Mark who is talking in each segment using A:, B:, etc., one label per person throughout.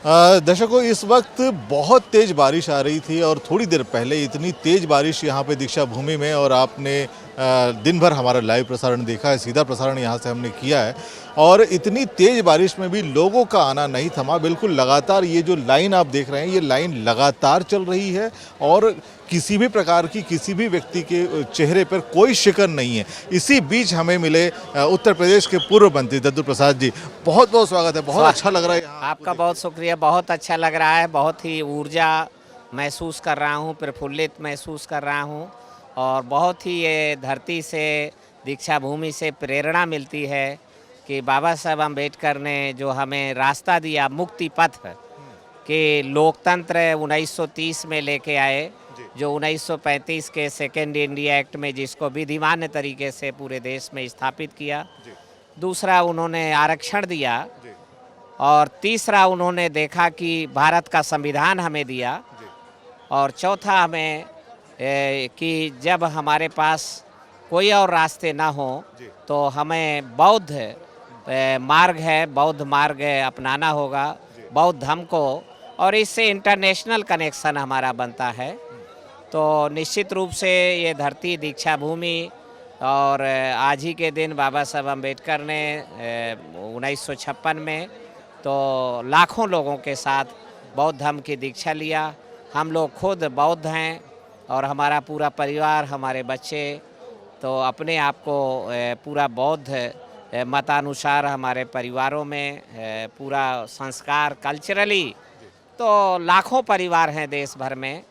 A: दर्शकों, इस वक्त बहुत तेज़ बारिश आ रही थी और थोड़ी देर पहले इतनी तेज़ बारिश यहाँ पे दीक्षा भूमि में, और आपने दिन भर हमारा लाइव प्रसारण देखा है, सीधा प्रसारण यहाँ से हमने किया है। और इतनी तेज़ बारिश में भी लोगों का आना नहीं थमा, बिल्कुल लगातार ये जो लाइन आप देख रहे हैं, ये लाइन लगातार चल रही है और किसी भी प्रकार की, किसी भी व्यक्ति के चेहरे पर कोई शिकन नहीं है। इसी बीच हमें मिले उत्तर प्रदेश के पूर्व मंत्री दद्दू प्रसाद जी। बहुत बहुत स्वागत है, बहुत अच्छा लग रहा है यहाँ
B: आपका बहुत शुक्रिया। बहुत अच्छा लग रहा है, बहुत ही ऊर्जा महसूस कर रहा हूँ, प्रफुल्लित महसूस कर रहा हूँ और बहुत ही ये धरती से, दीक्षा भूमि से प्रेरणा मिलती है कि बाबा साहब अम्बेडकर ने जो हमें रास्ता दिया, मुक्ति पथ कि लोकतंत्र 1930 में लेके आए, जो 1935 के सेकेंड इंडिया एक्ट में जिसको विधिमान्य तरीके से पूरे देश में स्थापित किया। दूसरा, उन्होंने आरक्षण दिया और तीसरा, उन्होंने देखा कि भारत का संविधान हमें दिया और चौथा हमें कि जब हमारे पास कोई और रास्ते ना हो तो हमें बौद्ध मार्ग है, बौद्ध मार्ग अपनाना होगा, बौद्ध धर्म को, और इससे इंटरनेशनल कनेक्शन हमारा बनता है। तो निश्चित रूप से ये धरती दीक्षा भूमि, और आज ही के दिन बाबा साहब अम्बेडकर ने 1956 में तो लाखों लोगों के साथ बौद्ध धर्म की दीक्षा लिया। हम लोग खुद बौद्ध हैं और हमारा पूरा परिवार, हमारे बच्चे तो अपने आप को पूरा बौद्ध मतानुसार हमारे परिवारों में पूरा संस्कार कल्चरली, तो लाखों परिवार हैं देश भर में।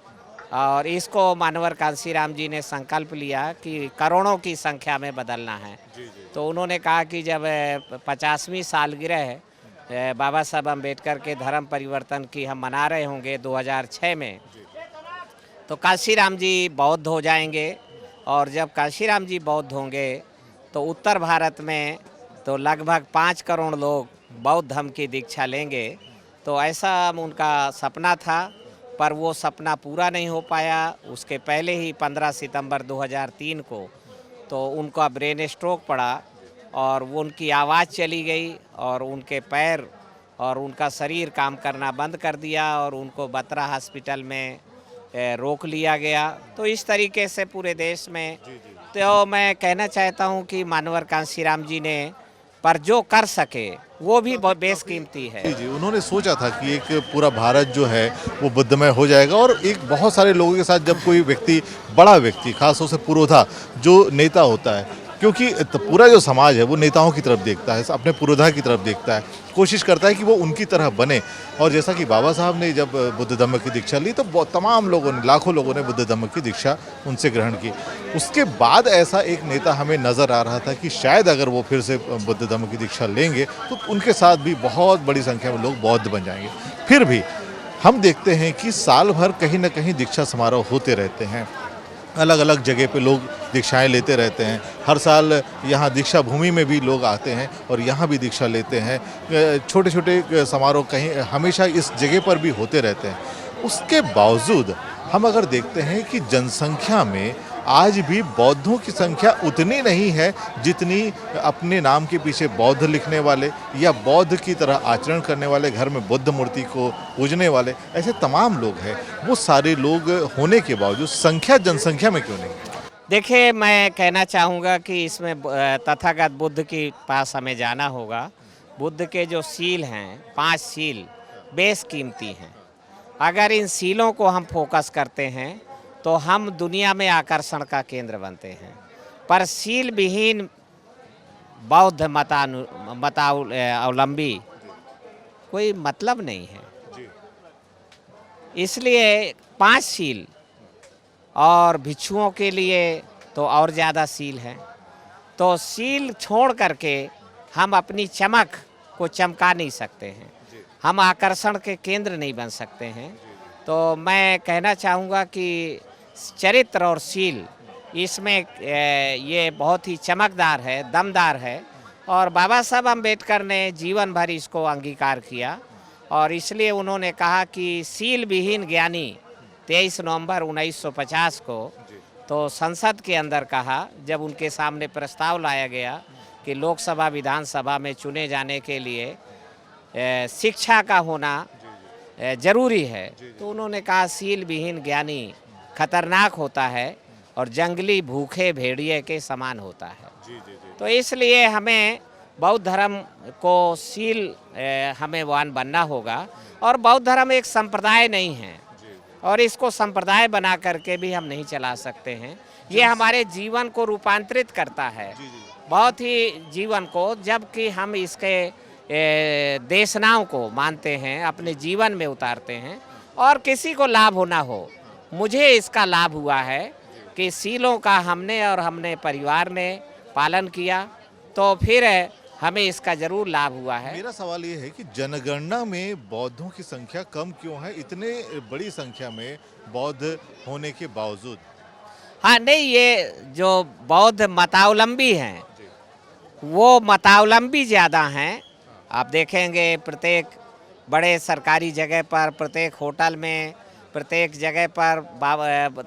B: और इसको मानवर कांशीराम जी ने संकल्प लिया कि करोड़ों की संख्या में बदलना है। तो उन्होंने कहा कि जब 50वीं सालगिरह बाबा साहब अम्बेडकर के धर्म परिवर्तन की हम मना रहे होंगे 2006 में, तो कांशीराम जी बौद्ध हो जाएंगे, और जब कांशीराम जी बौद्ध होंगे तो उत्तर भारत में तो लगभग 5 करोड़ लोग बौद्ध धर्म की दीक्षा लेंगे। तो ऐसा उनका सपना था, पर वो सपना पूरा नहीं हो पाया। उसके पहले ही 15 सितंबर 2003 को तो उनका ब्रेन स्ट्रोक पड़ा और वो उनकी आवाज़ चली गई और उनके पैर और उनका शरीर काम करना बंद कर दिया और उनको बत्रा हॉस्पिटल में रोक लिया गया। तो इस तरीके से पूरे देश में, तो मैं कहना चाहता हूँ कि मानवर कांशीराम जी ने पर जो कर सके वो भी बहुत बेशकीमती है।
A: जी जी, उन्होंने सोचा था कि एक पूरा भारत जो है वो बुद्धमय हो जाएगा, और एक बहुत सारे लोगों के साथ जब कोई व्यक्ति, बड़ा व्यक्ति, खासतौर से पुरोधा जो नेता होता है, क्योंकि पूरा जो समाज है वो नेताओं की तरफ देखता है, अपने पुरोधा की तरफ देखता है, कोशिश करता है कि वो उनकी तरह बने। और जैसा कि बाबा साहब ने जब बुद्ध धम्म की दीक्षा ली तो तमाम लोगों ने, लाखों लोगों ने बुद्ध धम्म की दीक्षा उनसे ग्रहण की। उसके बाद ऐसा एक नेता हमें नज़र आ रहा था कि शायद अगर वो फिर से बुद्ध धम्म की दीक्षा लेंगे तो उनके साथ भी बहुत बड़ी संख्या में लोग बौद्ध बन जाएंगे। फिर भी हम देखते हैं कि साल भर कहीं ना कहीं दीक्षा समारोह होते रहते हैं, अलग अलग जगह पे लोग दीक्षाएं लेते रहते हैं। हर साल यहाँ दीक्षा भूमि में भी लोग आते हैं और यहाँ भी दीक्षा लेते हैं। छोटे छोटे समारोह कहीं हमेशा इस जगह पर भी होते रहते हैं। उसके बावजूद हम अगर देखते हैं कि जनसंख्या में आज भी बौद्धों की संख्या उतनी नहीं है जितनी अपने नाम के पीछे बौद्ध लिखने वाले या बौद्ध की तरह आचरण करने वाले, घर में बुद्ध मूर्ति को पूजने वाले, ऐसे तमाम लोग हैं। वो सारे लोग होने के बावजूद संख्या जनसंख्या में क्यों नहीं?
B: देखिए, मैं कहना चाहूँगा कि इसमें तथागत बुद्ध के पास हमें जाना होगा। बुद्ध के जो सील हैं, 5 सील बेशकीमती हैं। अगर इन सीलों को हम फोकस करते हैं तो हम दुनिया में आकर्षण का केंद्र बनते हैं, पर सील विहीन बौद्ध मतावलंबी कोई मतलब नहीं है। इसलिए 5 सील, और भिक्षुओं के लिए तो और ज़्यादा सील हैं। तो सील छोड़ करके हम अपनी चमक को चमका नहीं सकते हैं, हम आकर्षण के केंद्र नहीं बन सकते हैं। तो मैं कहना चाहूँगा कि चरित्र और सील इसमें ये बहुत ही चमकदार है, दमदार है, और बाबा साहब अम्बेडकर ने जीवन भर इसको अंगीकार किया और इसलिए उन्होंने कहा कि सील विहीन ज्ञानी 23 नवंबर 1950 को तो संसद के अंदर कहा, जब उनके सामने प्रस्ताव लाया गया कि लोकसभा विधानसभा में चुने जाने के लिए शिक्षा का होना जरूरी है। तो उन्होंने कहा सील विहीन ज्ञानी खतरनाक होता है और जंगली भूखे भेड़िए के समान होता है। तो इसलिए हमें बौद्ध धर्म को सील हमें वान बनना होगा। और बौद्ध धर्म एक संप्रदाय नहीं है और इसको संप्रदाय बना करके भी हम नहीं चला सकते हैं। ये हमारे जीवन को रूपांतरित करता है, बहुत ही जीवन को, जबकि हम इसके देशनाओं को मानते हैं, अपने जीवन में उतारते हैं और किसी को लाभ होना हो। मुझे इसका लाभ हुआ है कि सीलों का हमने परिवार ने पालन किया, तो फिर हमें इसका जरूर लाभ हुआ है।
A: मेरा सवाल ये है कि जनगणना में बौद्धों की संख्या कम क्यों है, इतने बड़ी संख्या में बौद्ध होने के बावजूद?
B: हाँ नहीं, ये जो बौद्ध मतावलंबी हैं वो मतावलंबी ज़्यादा हैं। आप देखेंगे प्रत्येक बड़े सरकारी जगह पर, प्रत्येक होटल में, प्रत्येक जगह पर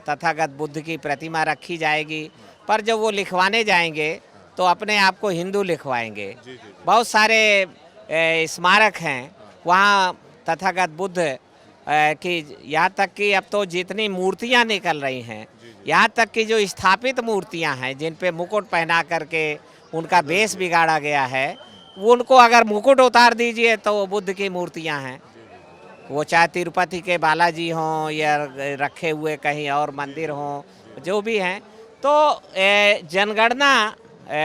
B: तथागत बुद्ध की प्रतिमा रखी जाएगी, पर जब वो लिखवाने जाएंगे तो अपने आप को हिंदू लिखवाएंगे। बहुत सारे स्मारक हैं वहाँ तथागत बुद्ध की, यहाँ तक कि अब तो जितनी मूर्तियाँ निकल रही हैं, यहाँ तक कि जो स्थापित मूर्तियाँ हैं जिन पे मुकुट पहना करके उनका वेश बिगाड़ा गया है, उनको अगर मुकुट उतार दीजिए तो वो बुद्ध की मूर्तियाँ हैं। वो चाहे तिरुपति के बालाजी हों या रखे हुए कहीं और मंदिर हों, जो भी हैं। तो जनगणना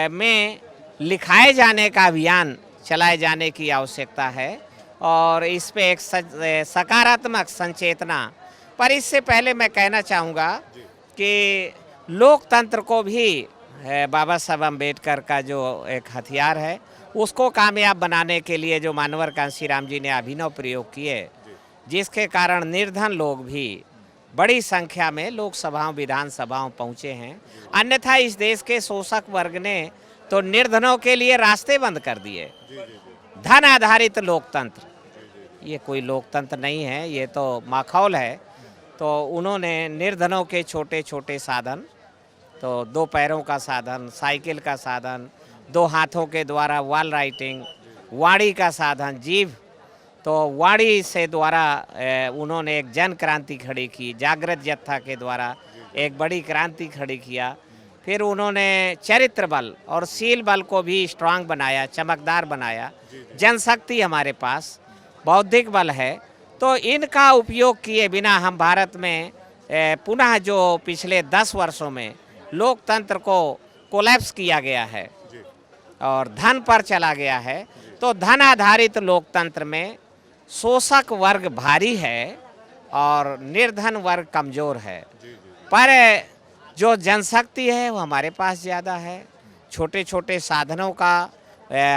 B: में लिखाए जाने का अभियान चलाए जाने की आवश्यकता है और इस पे एक सकारात्मक संचेतना। पर इससे पहले मैं कहना चाहूँगा कि लोकतंत्र को भी बाबा साहब अम्बेडकर का जो एक हथियार है उसको कामयाब बनाने के लिए जो मानवर कांशीराम जी ने अभिनव प्रयोग किए, जिसके कारण निर्धन लोग भी बड़ी संख्या में लोकसभाओं विधानसभाओं पहुँचे हैं। अन्यथा इस देश के शोषक वर्ग ने तो निर्धनों के लिए रास्ते बंद कर दिए। धन आधारित लोकतंत्र, ये कोई लोकतंत्र नहीं है, ये तो माखौल है। तो उन्होंने निर्धनों के छोटे छोटे साधन, तो 2 पैरों का साधन, साइकिल का साधन, 2 हाथों के द्वारा वॉल राइटिंग, वाणी का साधन जीभ, तो वाणी से द्वारा उन्होंने एक जन क्रांति खड़ी की, जागृत जत्था के द्वारा एक बड़ी क्रांति खड़ी किया। फिर उन्होंने चरित्र बल और शील बल को भी स्ट्रांग बनाया, चमकदार बनाया। जनशक्ति हमारे पास बौद्धिक बल है, तो इनका उपयोग किए बिना हम भारत में पुनः जो पिछले 10 वर्षों में लोकतंत्र को कोलैप्स किया गया है और धन पर चला गया है, तो धन आधारित लोकतंत्र में शोषक वर्ग भारी है और निर्धन वर्ग कमज़ोर है। पर जो जनशक्ति है वो हमारे पास ज़्यादा है, छोटे छोटे साधनों का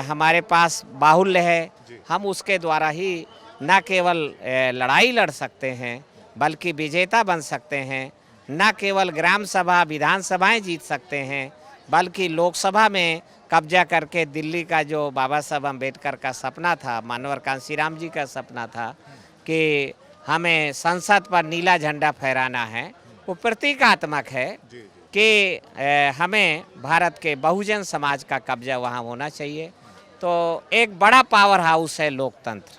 B: हमारे पास बाहुल्य है। हम उसके द्वारा ही न केवल लड़ाई लड़ सकते हैं बल्कि विजेता बन सकते हैं। न केवल ग्राम सभा विधानसभाएं जीत सकते हैं बल्कि लोकसभा में कब्जा करके दिल्ली का जो बाबा साहब अम्बेडकर का सपना था, मानवर कांशीराम जी का सपना था कि हमें संसद पर नीला झंडा फहराना है, वो प्रतीकात्मक है कि हमें भारत के बहुजन समाज का कब्जा वहाँ होना चाहिए। तो एक बड़ा पावर हाउस है लोकतंत्र,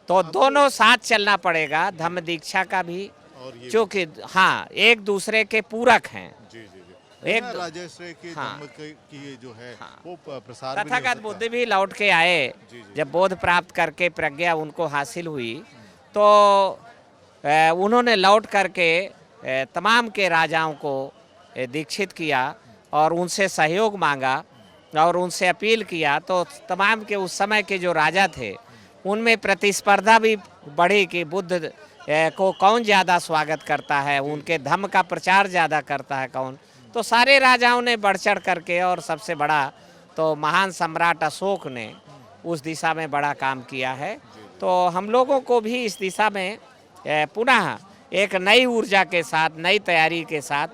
B: तो दोनों साथ चलना पड़ेगा। धम्म दीक्षा का भी, क्योंकि हाँ एक दूसरे के पूरक हैं।
A: एक राजश्री के धर्म की जो है वो प्रसार भी नहीं हो
B: तथागत
A: सकता।
B: बुद्ध भी लौट के आए, जब बोध प्राप्त करके प्रज्ञा उनको हासिल हुई तो उन्होंने लौट करके तमाम के राजाओं को दीक्षित किया और उनसे सहयोग मांगा और उनसे अपील किया। तो तमाम के उस समय के जो राजा थे उनमें प्रतिस्पर्धा भी बढ़ी कि बुद्ध को कौन ज़्यादा स्वागत करता है, उनके धम्म का प्रचार ज़्यादा करता है कौन। तो सारे राजाओं ने बढ़ चढ़ करके, और सबसे बड़ा तो महान सम्राट अशोक ने उस दिशा में बड़ा काम किया है। तो हम लोगों को भी इस दिशा में पुनः एक नई ऊर्जा के साथ, नई तैयारी के साथ,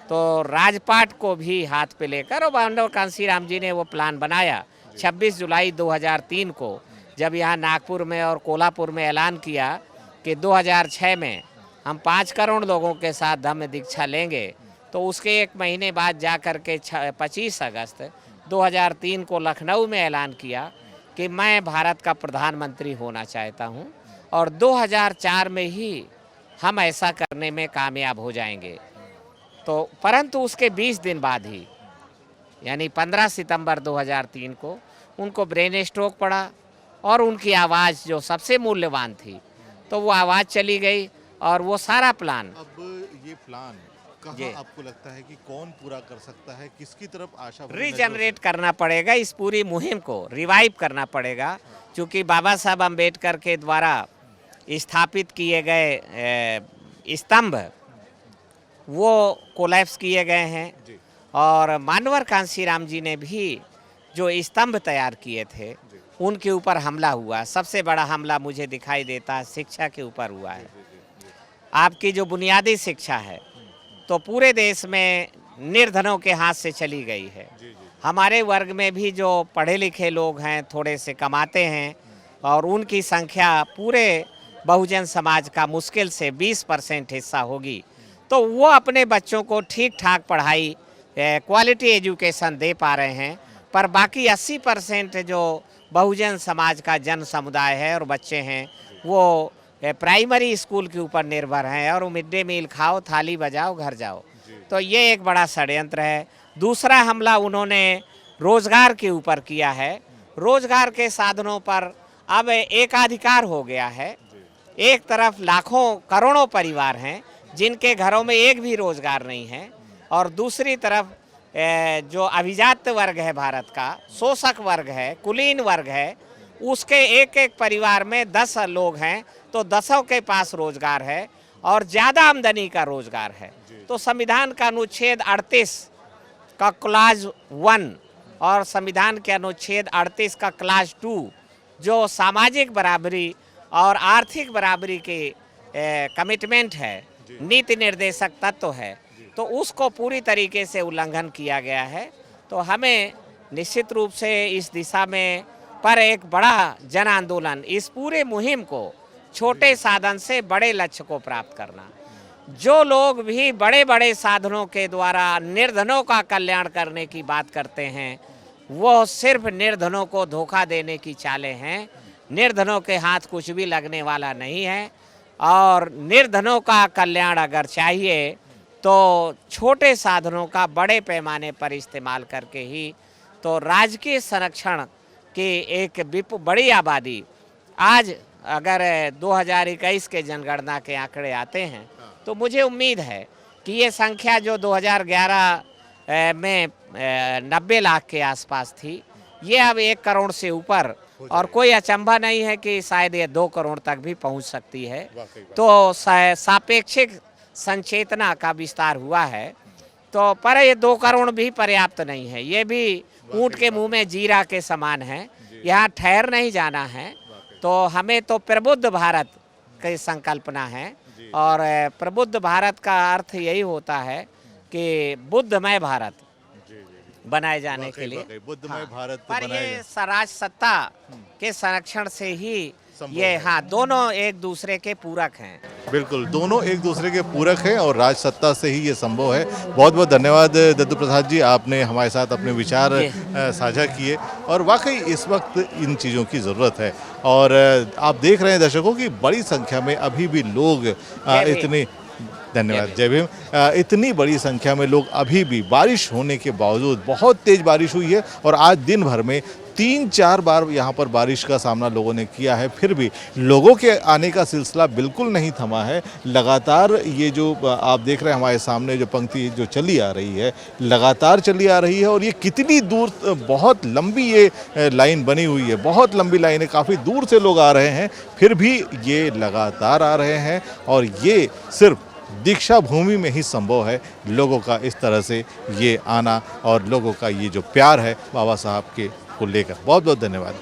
B: तो राजपाट को भी हाथ पे लेकर, और मानव कांशीराम जी ने वो प्लान बनाया 26 जुलाई 2003 को, जब यहाँ नागपुर में और कोल्हापुर में ऐलान किया कि 2006 में हम 5 करोड़ लोगों के साथ धम्म दीक्षा लेंगे। तो उसके 1 महीने बाद जा कर के 25 अगस्त 2003 को लखनऊ में ऐलान किया कि मैं भारत का प्रधानमंत्री होना चाहता हूं और 2004 में ही हम ऐसा करने में कामयाब हो जाएंगे। तो परंतु उसके 20 दिन बाद ही यानी 15 सितंबर 2003 को उनको ब्रेन स्ट्रोक पड़ा और उनकी आवाज़ जो सबसे मूल्यवान थी तो वो आवाज़ चली गई और वो सारा प्लान।
A: अब ये प्लान कहाँ आपको लगता है कि कौन पूरा कर सकता है, किसकी तरफ आशा
B: रीजनरेट करना पड़ेगा, इस पूरी मुहिम को रिवाइव करना पड़ेगा, क्योंकि बाबा साहब अम्बेडकर के द्वारा स्थापित किए गए स्तंभ वो कोलैप्स किए गए हैं और मानवर कांशीराम जी ने भी जो स्तंभ तैयार किए थे उनके ऊपर हमला हुआ। सबसे बड़ा हमला मुझे दिखाई देता है शिक्षा के ऊपर हुआ है। आपकी जो बुनियादी शिक्षा है तो पूरे देश में निर्धनों के हाथ से चली गई है। हमारे वर्ग में भी जो पढ़े लिखे लोग हैं, थोड़े से कमाते हैं और उनकी संख्या पूरे बहुजन समाज का मुश्किल से 20% हिस्सा होगी, तो वो अपने बच्चों को ठीक ठाक पढ़ाई क्वालिटी एजुकेशन दे पा रहे हैं। पर बाकी 80% जो बहुजन समाज का जन समुदाय है और बच्चे हैं वो प्राइमरी स्कूल के ऊपर निर्भर हैं और मिड डे मील खाओ, थाली बजाओ, घर जाओ। तो ये एक बड़ा षड्यंत्र है। दूसरा हमला उन्होंने रोजगार के ऊपर किया है। रोजगार के साधनों पर अब एकाधिकार हो गया है। एक तरफ लाखों करोड़ों परिवार हैं जिनके घरों में एक भी रोजगार नहीं है और दूसरी तरफ जो अभिजात वर्ग है भारत का, शोषक वर्ग है, कुलीन वर्ग है, उसके एक एक परिवार में 10 लोग हैं तो 10 के पास रोजगार है और ज़्यादा आमदनी का रोजगार है। तो संविधान का अनुच्छेद 38 का क्लाज 1 और संविधान के अनुच्छेद 38 का क्लाज 2 जो सामाजिक बराबरी और आर्थिक बराबरी के कमिटमेंट है, नीति निर्देशक तत्व है, तो उसको पूरी तरीके से उल्लंघन किया गया है। तो हमें निश्चित रूप से इस दिशा में पर एक बड़ा जन आंदोलन, इस पूरे मुहिम को छोटे साधन से बड़े लक्ष्य को प्राप्त करना। जो लोग भी बड़े बड़े साधनों के द्वारा निर्धनों का कल्याण करने की बात करते हैं वो सिर्फ निर्धनों को धोखा देने की चालें हैं। निर्धनों के हाथ कुछ भी लगने वाला नहीं है और निर्धनों का कल्याण अगर चाहिए तो छोटे साधनों का बड़े पैमाने पर इस्तेमाल करके ही। तो राजकीय संरक्षण की एक बड़ी आबादी आज अगर 2021 के जनगणना के आंकड़े आते हैं तो मुझे उम्मीद है कि ये संख्या जो 2011 में 90 लाख के आसपास थी ये अब 1 करोड़ से ऊपर, और कोई अचंभा नहीं है कि शायद ये 2 करोड़ तक भी पहुंच सकती है। तो सापेक्षिक संचेतना का विस्तार हुआ है। तो पर ये 2 करोड़ भी पर्याप्त नहीं है, ये भी ऊँट के मुंह में जीरा के समान है, यहाँ ठहर नहीं जाना है। तो हमें तो प्रबुद्ध भारत की संकल्पना है और प्रबुद्ध भारत का अर्थ यही होता है कि बुद्धमय भारत बनाए जाने के लिए।
A: बुद्धमय भारत
B: पर ये स्वराज सत्ता के संरक्षण से ही ये दोनों एक दूसरे के पूरक हैं।
A: बिल्कुल, दोनों एक दूसरे के पूरक हैं और राज सत्ता से ही ये संभव है। बहुत बहुत धन्यवाद दद्दू प्रसाद जी, आपने हमारे साथ अपने विचार साझा किए और वाकई इस वक्त इन चीज़ों की ज़रूरत है। और आप देख रहे हैं दर्शकों की बड़ी संख्या में अभी भी लोग इतने धन्यवाद जय भीम इतनी बड़ी संख्या में लोग अभी भी बारिश होने के बावजूद, बहुत तेज़ बारिश हुई है और आज दिन भर में 3-4 बार यहाँ पर बारिश का सामना लोगों ने किया है, फिर भी लोगों के आने का सिलसिला बिल्कुल नहीं थमा है। लगातार ये जो आप देख रहे हैं हमारे सामने जो पंक्ति जो चली आ रही है लगातार चली आ रही है और ये कितनी दूर, बहुत लंबी ये लाइन बनी हुई है, बहुत लंबी लाइन है, काफ़ी दूर से लोग आ रहे हैं, फिर भी ये लगातार आ रहे हैं और ये सिर्फ दीक्षा भूमि में ही संभव है। लोगों का इस तरह से ये आना और लोगों का ये जो प्यार है बाबा साहब के को लेकर। बहुत बहुत धन्यवाद।